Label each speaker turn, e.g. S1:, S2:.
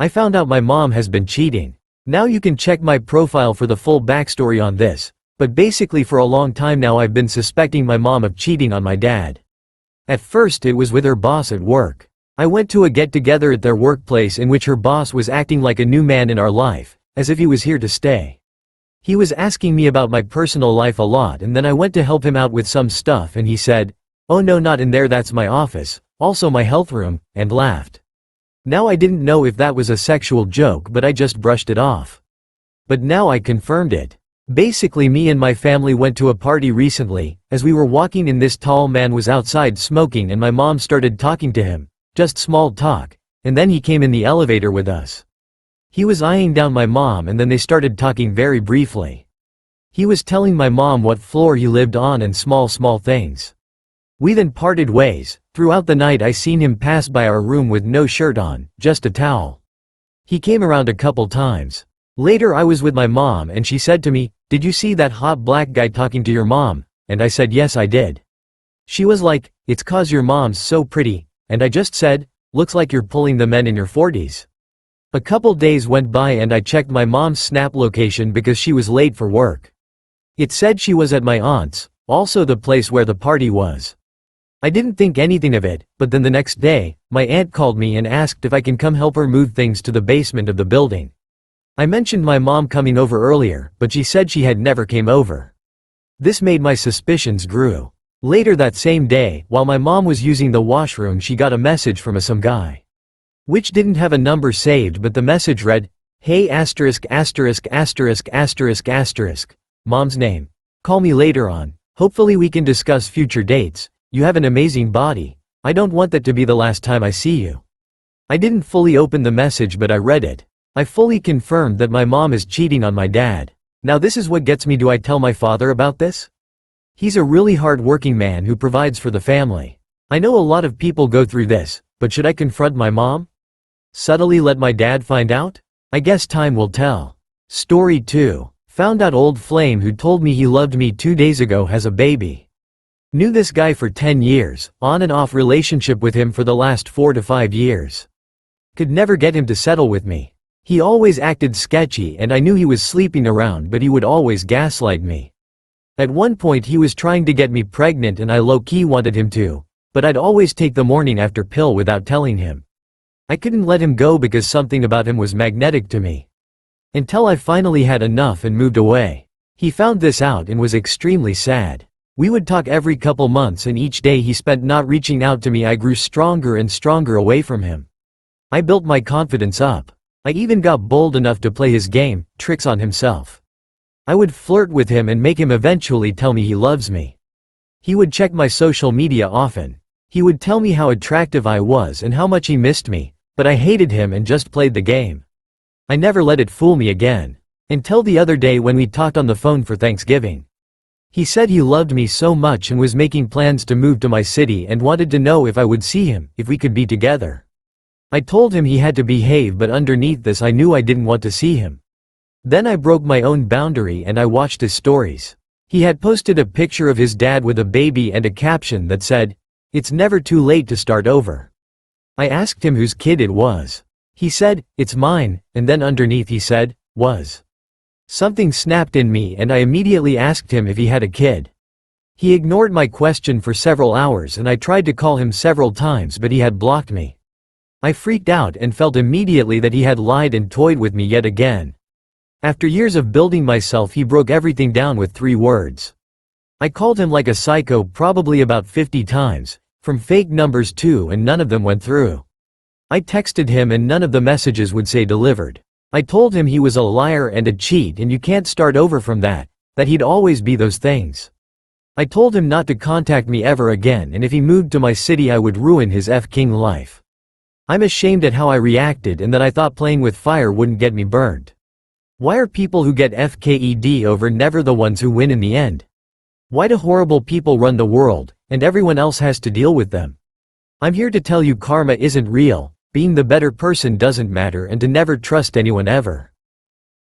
S1: I found out my mom has been cheating. Now you can check my profile for the full backstory on this, but basically for a long time now I've been suspecting my mom of cheating on my dad. At first it was with her boss at work. I went to a get-together at their workplace in which her boss was acting like a new man in our life, as if he was here to stay. He was asking me about my personal life a lot, and then I went to help him out with some stuff and he said, "Oh no, not in there, that's my office, also my health room," and laughed. Now I didn't know if that was a sexual joke, but I just brushed it off. But now I confirmed it. Basically me and my family went to a party recently. As we were walking in, this tall man was outside smoking and my mom started talking to him. Just small talk, and then he came in the elevator with us. He was eyeing down my mom and then they started talking very briefly. He was telling my mom what floor he lived on and small things. We then parted ways. Throughout the night I seen him pass by our room with no shirt on, just a towel. He came around a couple times. Later I was with my mom and she said to me, "Did you see that hot black guy talking to your mom?" And I said yes I did. She was like, "It's 'cause your mom's so pretty," and I just said, "Looks like you're pulling the men in your 40s. A couple days went by and I checked my mom's Snap location because she was late for work. It said she was at my aunt's, also the place where the party was. I didn't think anything of it, but then the next day, my aunt called me and asked if I can come help her move things to the basement of the building. I mentioned my mom coming over earlier, but she said she had never came over. This made my suspicions grew. Later that same day, while my mom was using the washroom, she got a message from some guy, which didn't have a number saved, but the message read, "Hey asterisk asterisk asterisk asterisk asterisk, mom's name. Call me later on. Hopefully we can discuss future dates. You have an amazing body. I don't want that to be the last time I see you." I didn't fully open the message, but I read it. I fully confirmed that my mom is cheating on my dad. Now this is what gets me. Do I tell my father about this? He's a really hard-working man who provides for the family. I know a lot of people go through this, but should I confront my mom? Subtly let my dad find out? I guess time will tell. Story 2. Found out old flame who told me he loved me 2 days ago has a baby. Knew this guy for 10 years, on and off relationship with him for the last 4 to 5 years. Could never get him to settle with me. He always acted sketchy and I knew he was sleeping around, but he would always gaslight me. At one point he was trying to get me pregnant and I low-key wanted him to, but I'd always take the morning after pill without telling him. I couldn't let him go because something about him was magnetic to me. Until I finally had enough and moved away. He found this out and was extremely sad. We would talk every couple months and each day he spent not reaching out to me I grew stronger and stronger away from him. I built my confidence up. I even got bold enough to play his game, tricks on himself. I would flirt with him and make him eventually tell me he loves me. He would check my social media often. He would tell me how attractive I was and how much he missed me, but I hated him and just played the game. I never let it fool me again. Until the other day when we talked on the phone for Thanksgiving. He said he loved me so much and was making plans to move to my city and wanted to know if I would see him, if we could be together. I told him he had to behave, but underneath this I knew I didn't want to see him. Then I broke my own boundary and I watched his stories. He had posted a picture of his dad with a baby and a caption that said, "It's never too late to start over." I asked him whose kid it was. He said, "It's mine," and then underneath he said, "was." Something snapped in me and I immediately asked him if he had a kid. He ignored my question for several hours and I tried to call him several times but he had blocked me. I freaked out and felt immediately that he had lied and toyed with me yet again. After years of building myself, he broke everything down with 3 words. I called him like a psycho probably about 50 times, from fake numbers too, and none of them went through. I texted him and none of the messages would say delivered. I told him he was a liar and a cheat and you can't start over from that he'd always be those things. I told him not to contact me ever again and if he moved to my city I would ruin his F-king life. I'm ashamed at how I reacted and that I thought playing with fire wouldn't get me burned. Why are people who get FKED over never the ones who win in the end? Why do horrible people run the world, and everyone else has to deal with them? I'm here to tell you karma isn't real, being the better person doesn't matter, and to never trust anyone ever.